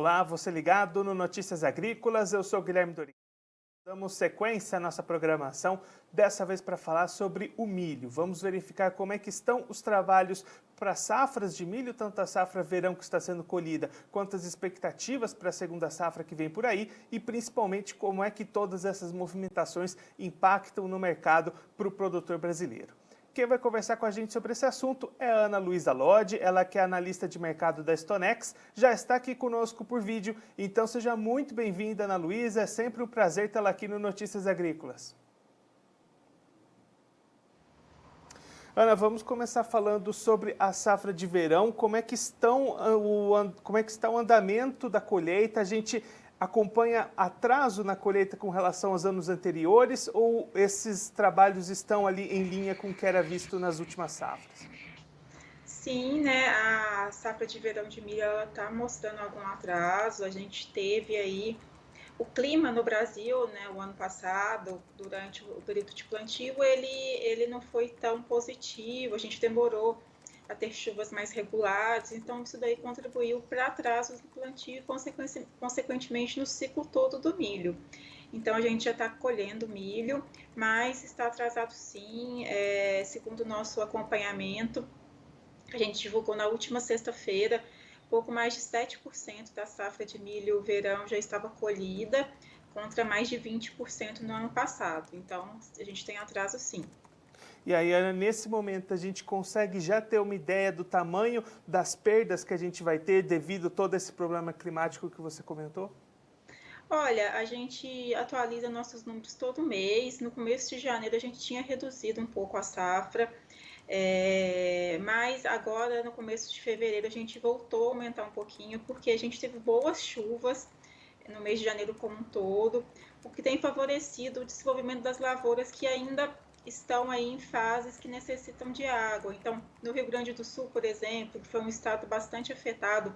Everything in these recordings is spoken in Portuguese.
Olá, você ligado no Notícias Agrícolas, eu sou Guilherme Dorinho. Damos sequência à nossa programação, dessa vez para falar sobre o milho. Vamos verificar como é que estão os trabalhos para safras de milho, tanto a safra verão que está sendo colhida, quanto as expectativas para a segunda safra que vem por aí e principalmente como é que todas essas movimentações impactam no mercado para o produtor brasileiro. Quem vai conversar com a gente sobre esse assunto é a Ana Luísa Lodi, ela que é analista de mercado da Stonex, já está aqui conosco por vídeo, então seja muito bem-vinda, Ana Luísa, é sempre um prazer tê-la aqui no Notícias Agrícolas. Ana, vamos começar falando sobre a safra de verão, como é que está o andamento da colheita, a gente acompanha atraso na colheita com relação aos anos anteriores ou esses trabalhos estão ali em linha com o que era visto nas últimas safras? Sim, né, a safra de verão de milho está mostrando algum atraso. A gente teve aí o clima no Brasil, né, o ano passado, durante o período de plantio, ele não foi tão positivo, a gente demorou a ter chuvas mais regulares, então isso daí contribuiu para atrasos no plantio e, consequentemente, no ciclo todo do milho. Então, a gente já está colhendo milho, mas está atrasado sim, segundo o nosso acompanhamento. A gente divulgou na última sexta-feira, pouco mais de 7% da safra de milho verão já estava colhida, contra mais de 20% no ano passado. Então, a gente tem atraso sim. E aí, Ana, nesse momento, a gente consegue já ter uma ideia do tamanho das perdas que a gente vai ter devido a todo esse problema climático que você comentou? Olha, a gente atualiza nossos números todo mês. No começo de janeiro, a gente tinha reduzido um pouco a safra, mas agora, no começo de fevereiro, a gente voltou a aumentar um pouquinho, porque a gente teve boas chuvas no mês de janeiro como um todo, o que tem favorecido o desenvolvimento das lavouras que ainda estão aí em fases que necessitam de água. Então, no Rio Grande do Sul, por exemplo, que foi um estado bastante afetado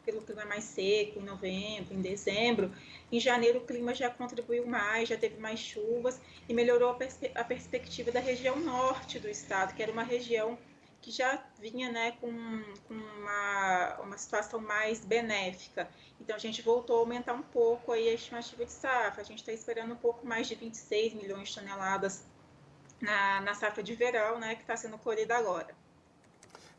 pelo clima mais seco, em novembro, em dezembro, em janeiro o clima já contribuiu mais, já teve mais chuvas e melhorou a perspectiva da região norte do estado, que era uma região que já vinha, né, com uma situação mais benéfica. Então, a gente voltou a aumentar um pouco aí a estimativa de safra. A gente está esperando um pouco mais de 26 milhões de toneladas na safra de verão, né, que está sendo colhida agora.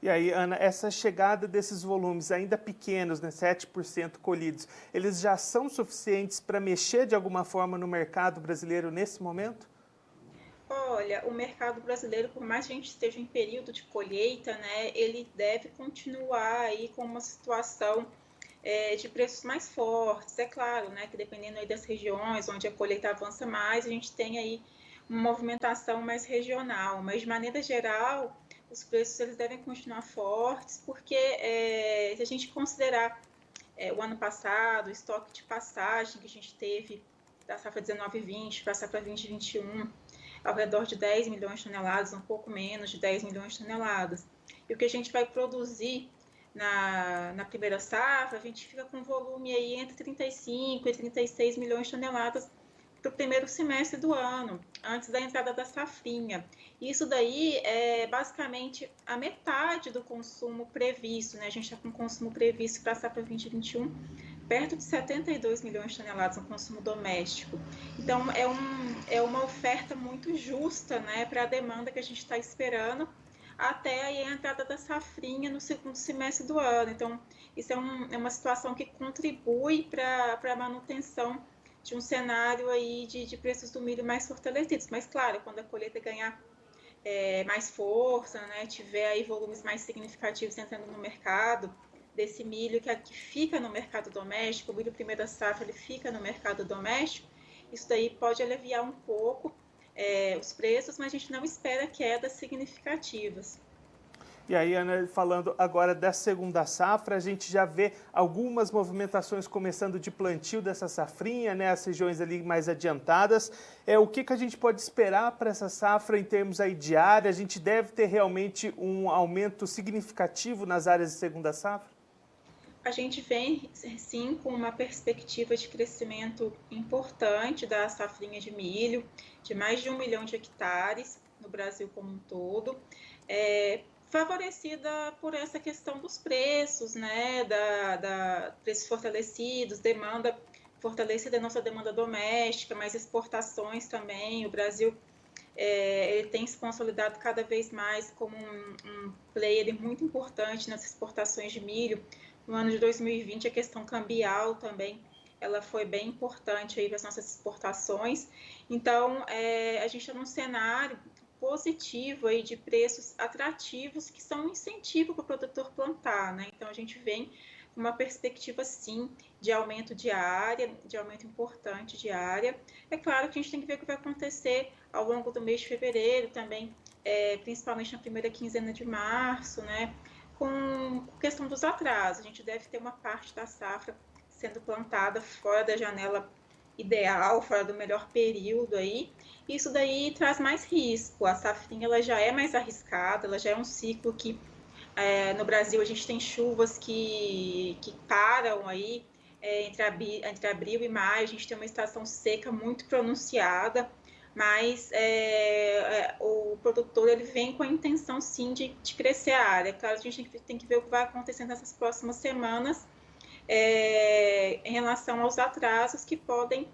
E aí, Ana, essa chegada desses volumes ainda pequenos, né, 7% colhidos, eles já são suficientes para mexer de alguma forma no mercado brasileiro nesse momento? Olha, o mercado brasileiro, por mais que a gente esteja em período de colheita, né, ele deve continuar aí com uma situação de preços mais fortes. É claro, né, que dependendo aí das regiões onde a colheita avança mais, a gente tem aí uma movimentação mais regional, mas de maneira geral, os preços eles devem continuar fortes, porque se a gente considerar o ano passado, o estoque de passagem que a gente teve da safra 19/20 para a safra 20/21, ao redor de 10 milhões de toneladas, um pouco menos de 10 milhões de toneladas. E o que a gente vai produzir na primeira safra, a gente fica com volume aí entre 35 e 36 milhões de toneladas para o primeiro semestre do ano, antes da entrada da safrinha. Isso daí é basicamente a metade do consumo previsto, né? A gente está com consumo previsto para a safra 2021 perto de 72 milhões de toneladas no consumo doméstico. Então, é uma oferta muito justa, né, para a demanda que a gente está esperando até a entrada da safrinha no segundo semestre do ano. Então, isso é uma situação que contribui para a manutenção de um cenário aí de preços do milho mais fortalecidos. Mas, claro, quando a colheita ganhar mais força, né, tiver aí volumes mais significativos entrando no mercado, desse milho que fica no mercado doméstico, o milho primeira safra ele fica no mercado doméstico, isso daí pode aliviar um pouco os preços, mas a gente não espera quedas significativas. E aí, Ana, falando agora da segunda safra, a gente já vê algumas movimentações começando de plantio dessa safrinha, né, as regiões ali mais adiantadas. O que a gente pode esperar para essa safra em termos aí de área? A gente deve ter realmente um aumento significativo nas áreas de segunda safra? A gente vem, sim, com uma perspectiva de crescimento importante da safrinha de milho, de mais de 1 milhão de hectares no Brasil como um todo, favorecida por essa questão dos preços, né, preços fortalecidos, demanda fortalecida, nossa demanda doméstica, mas exportações também. O Brasil ele tem se consolidado cada vez mais como um player muito importante nas exportações de milho. No ano de 2020, a questão cambial também ela foi bem importante aí para as nossas exportações. Então, a gente está num cenário positivo aí de preços atrativos que são um incentivo para o produtor plantar, né? Então, a gente vem com uma perspectiva, sim, de aumento de área, de aumento importante de área. É claro que a gente tem que ver o que vai acontecer ao longo do mês de fevereiro também, principalmente na primeira quinzena de março, né? Com questão dos atrasos, a gente deve ter uma parte da safra sendo plantada fora da janela ideal, fora do melhor período aí. Isso daí traz mais risco. A safrinha ela já é mais arriscada, ela já é um ciclo que no Brasil a gente tem chuvas que param aí entre abril e maio, a gente tem uma estação seca muito pronunciada, mas o produtor ele vem com a intenção sim de crescer a área. Claro, a gente tem que ver o que vai acontecer nessas próximas semanas em relação aos atrasos que podem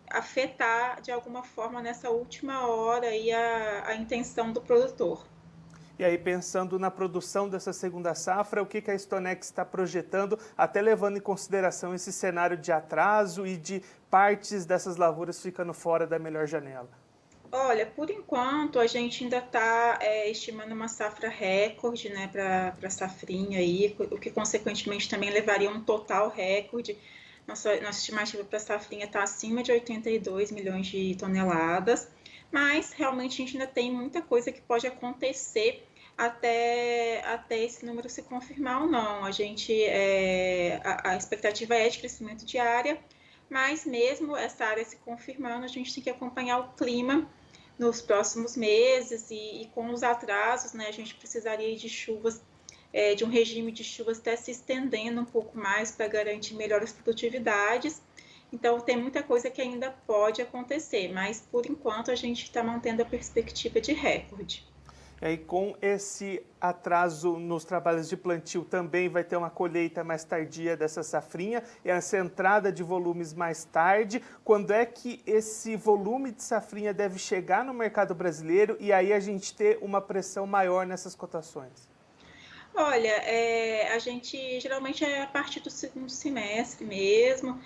afetar de alguma forma nessa última hora aí a intenção do produtor. E aí, pensando na produção dessa segunda safra, o que a Stonex está projetando, até levando em consideração esse cenário de atraso e de partes dessas lavouras ficando fora da melhor janela? Olha, por enquanto a gente ainda está estimando uma safra recorde, né, para a safrinha aí, o que consequentemente também levaria a um total recorde. Nossa estimativa para a safrinha está acima de 82 milhões de toneladas, mas realmente a gente ainda tem muita coisa que pode acontecer até esse número se confirmar ou não. A expectativa é de crescimento de área, mas mesmo essa área se confirmando, a gente tem que acompanhar o clima nos próximos meses e com os atrasos, né, a gente precisaria de chuvas, de um regime de chuvas até se estendendo um pouco mais para garantir melhores produtividades. Então, tem muita coisa que ainda pode acontecer, mas por enquanto a gente está mantendo a perspectiva de recorde. E aí, com esse atraso nos trabalhos de plantio, também vai ter uma colheita mais tardia dessa safrinha e essa entrada de volumes mais tarde. Quando é que esse volume de safrinha deve chegar no mercado brasileiro e aí a gente ter uma pressão maior nessas cotações? Olha, a gente geralmente é a partir do segundo semestre mesmo.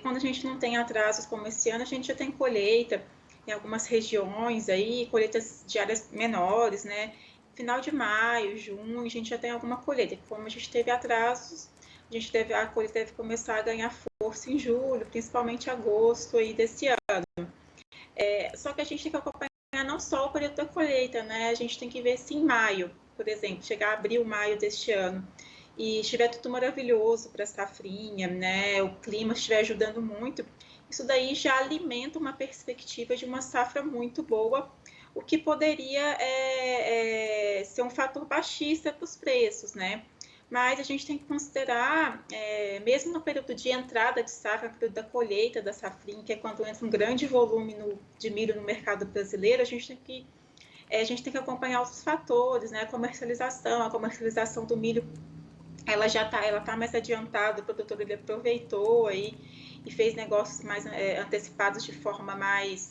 Quando a gente não tem atrasos como esse ano, a gente já tem colheita em algumas regiões aí, colheitas de áreas menores, né? Final de maio, junho, a gente já tem alguma colheita. Como a gente teve atrasos, a colheita deve começar a ganhar força em julho, principalmente agosto aí desse ano. Só que a gente tem que acompanhar não só o período da colheita, né? A gente tem que ver se em maio, por exemplo, chegar abril, maio deste ano, e estiver tudo maravilhoso para a safrinha, né? O clima estiver ajudando muito, isso daí já alimenta uma perspectiva de uma safra muito boa, o que poderia ser um fator baixista para os preços, né? Mas a gente tem que considerar, mesmo no período de entrada de safra, no período da colheita da safrinha, que é quando entra um grande volume de milho no mercado brasileiro, a gente tem que acompanhar outros fatores, né? A comercialização do milho, ela tá mais adiantada, o produtor ele aproveitou aí e fez negócios mais antecipados de forma mais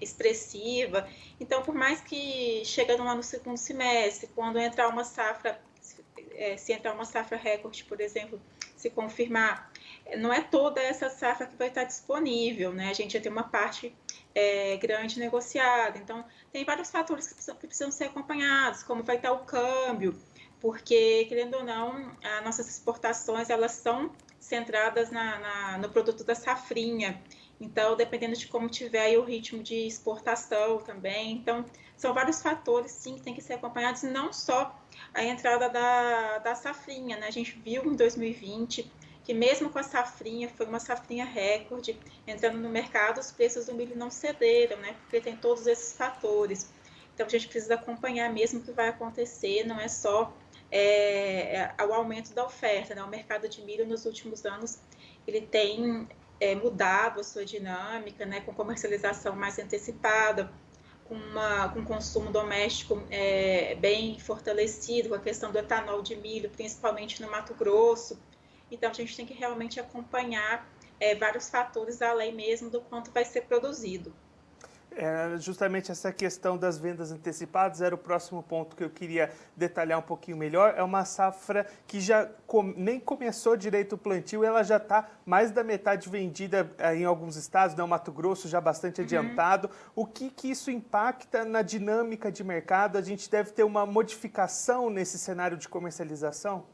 expressiva. Então, por mais que chegando lá no segundo semestre, quando entrar uma safra, se entrar uma safra recorde, por exemplo, se confirmar, não é toda essa safra que vai estar disponível, né? A gente já tem uma parte grande negociada. Então, tem vários fatores que precisam ser acompanhados, como vai estar o câmbio, porque, querendo ou não, as nossas exportações, elas são centradas no produto da safrinha. Então, dependendo de como tiver aí o ritmo de exportação também. Então, são vários fatores, sim, que tem que ser acompanhados, não só a entrada da safrinha, né? A gente viu em 2020 que mesmo com a safrinha, foi uma safrinha recorde, entrando no mercado, os preços do milho não cederam, né? Porque tem todos esses fatores. Então, a gente precisa acompanhar mesmo o que vai acontecer, não é só o aumento da oferta, né? O mercado de milho nos últimos anos, ele tem mudado a sua dinâmica, né? Com comercialização mais antecipada, com consumo doméstico bem fortalecido, com a questão do etanol de milho, principalmente no Mato Grosso. Então, a gente tem que realmente acompanhar vários fatores além mesmo do quanto vai ser produzido. Justamente essa questão das vendas antecipadas era o próximo ponto que eu queria detalhar um pouquinho melhor. É uma safra que já nem começou direito o plantio, ela já está mais da metade vendida em alguns estados, no Mato Grosso já bastante adiantado. O que isso impacta na dinâmica de mercado? A gente deve ter uma modificação nesse cenário de comercialização?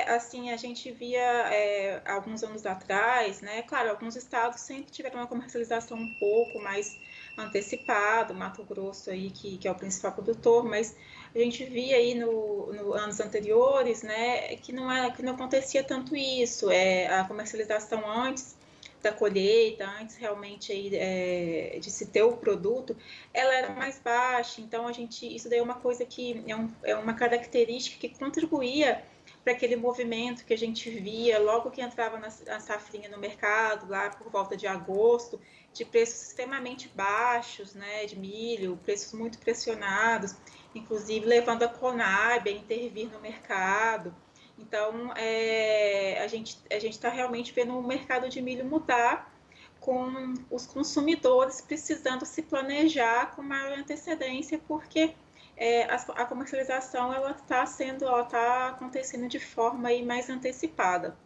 Assim, a gente via alguns anos atrás, né? Claro, alguns estados sempre tiveram uma comercialização um pouco mais antecipada, Mato Grosso aí, que é o principal produtor, mas a gente via aí no anos anteriores, né, que não acontecia tanto isso, a comercialização antes da colheita, antes realmente aí, de se ter o produto, ela era mais baixa, então isso daí é uma coisa que é uma característica que contribuía para aquele movimento que a gente via logo que entrava na safrinha no mercado, lá por volta de agosto, de preços extremamente baixos, né, de milho, preços muito pressionados, inclusive levando a Conab a intervir no mercado. Então, a gente está realmente vendo o mercado de milho mudar, com os consumidores precisando se planejar com maior antecedência, porque a comercialização ela está acontecendo de forma aí mais antecipada.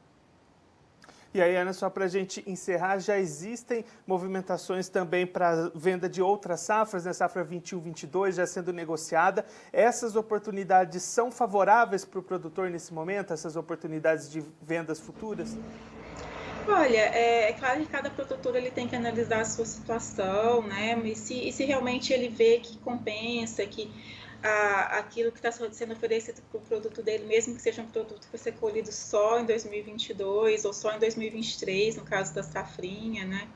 E aí, Ana, só para a gente encerrar, já existem movimentações também para venda de outras safras, né? Safra 21-22 já sendo negociada. Essas oportunidades são favoráveis para o produtor nesse momento, essas oportunidades de vendas futuras? Olha, é claro que cada produtor ele tem que analisar a sua situação, né? E se realmente ele vê que compensa, que aquilo que está sendo oferecido para o produto dele, mesmo que seja um produto que vai ser colhido só em 2022 ou só em 2023, no caso da safrinha, né?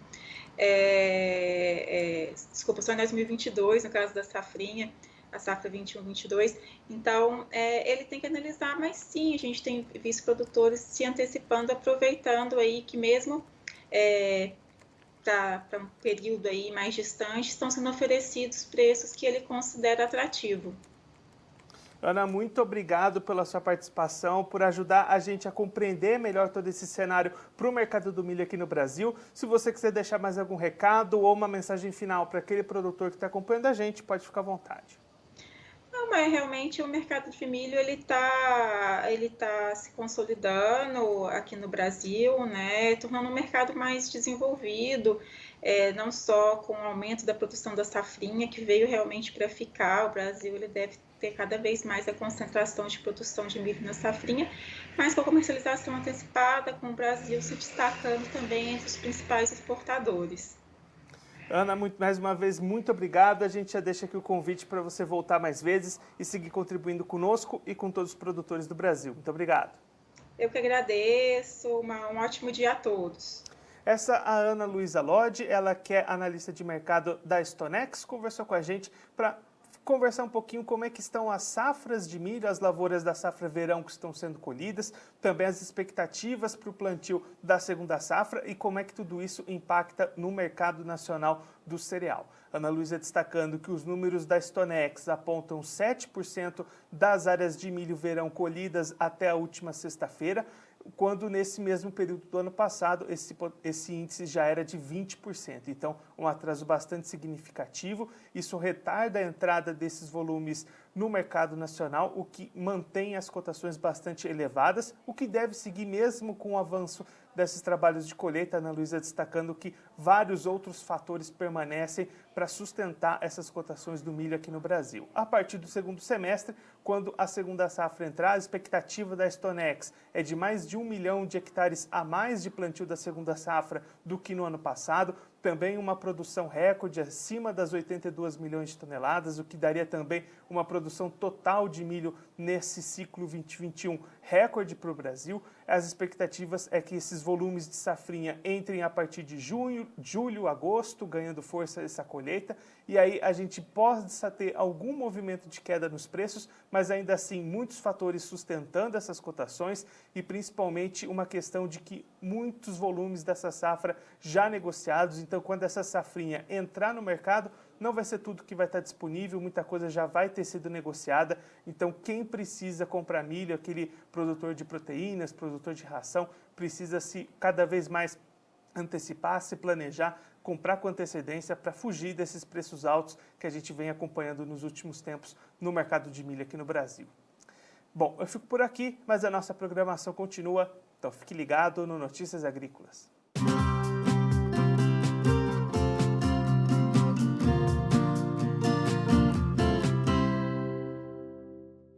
Desculpa, só em 2022, no caso da safrinha, a safra 21-22. Então, ele tem que analisar, mas sim, a gente tem visto produtores se antecipando, aproveitando aí que mesmo para um período aí mais distante, estão sendo oferecidos preços que ele considera atrativo. Ana, muito obrigado pela sua participação, por ajudar a gente a compreender melhor todo esse cenário para o mercado do milho aqui no Brasil. Se você quiser deixar mais algum recado ou uma mensagem final para aquele produtor que está acompanhando a gente, pode ficar à vontade. Não, mas realmente o mercado de milho ele tá se consolidando aqui no Brasil, né, tornando um mercado mais desenvolvido, não só com o aumento da produção da safrinha, que veio realmente para ficar. O Brasil ele deve ter cada vez mais a concentração de produção de milho na safrinha, mas com a comercialização antecipada, com o Brasil se destacando também entre os principais exportadores. Ana, mais uma vez, muito obrigado. A gente já deixa aqui o convite para você voltar mais vezes e seguir contribuindo conosco e com todos os produtores do Brasil. Muito obrigado. Eu que agradeço, um ótimo dia a todos. Essa é a Ana Luísa Lodge, ela que é analista de mercado da Stonex, conversou com a gente para conversar um pouquinho como é que estão as safras de milho, as lavouras da safra verão que estão sendo colhidas, também as expectativas para o plantio da segunda safra e como é que tudo isso impacta no mercado nacional do cereal. Ana Luísa destacando que os números da Stonex apontam 7% das áreas de milho verão colhidas até a última sexta-feira, quando nesse mesmo período do ano passado esse índice já era de 20%. Então, um atraso bastante significativo. Isso retarda a entrada desses volumes no mercado nacional, o que mantém as cotações bastante elevadas, o que deve seguir mesmo com o avanço desses trabalhos de colheita. Ana Luísa destacando que vários outros fatores permanecem para sustentar essas cotações do milho aqui no Brasil. A partir do segundo semestre, quando a segunda safra entrar, a expectativa da Stonex é de mais de 1 milhão de hectares a mais de plantio da segunda safra do que no ano passado, também uma produção recorde acima das 82 milhões de toneladas, o que daria também uma produção total de milho nesse ciclo 2021 recorde para o Brasil. As expectativas é que esses volumes de safrinha entrem a partir de julho, agosto, ganhando força essa colheita, e aí a gente possa ter algum movimento de queda nos preços, mas ainda assim muitos fatores sustentando essas cotações e principalmente uma questão de que muitos volumes dessa safra já negociados. Então, quando essa safrinha entrar no mercado, não vai ser tudo que vai estar disponível, muita coisa já vai ter sido negociada. Então, quem precisa comprar milho, aquele produtor de proteínas, produtor de ração, precisa se cada vez mais antecipar, se planejar, comprar com antecedência para fugir desses preços altos que a gente vem acompanhando nos últimos tempos no mercado de milho aqui no Brasil. Bom, eu fico por aqui, mas a nossa programação continua, então fique ligado no Notícias Agrícolas.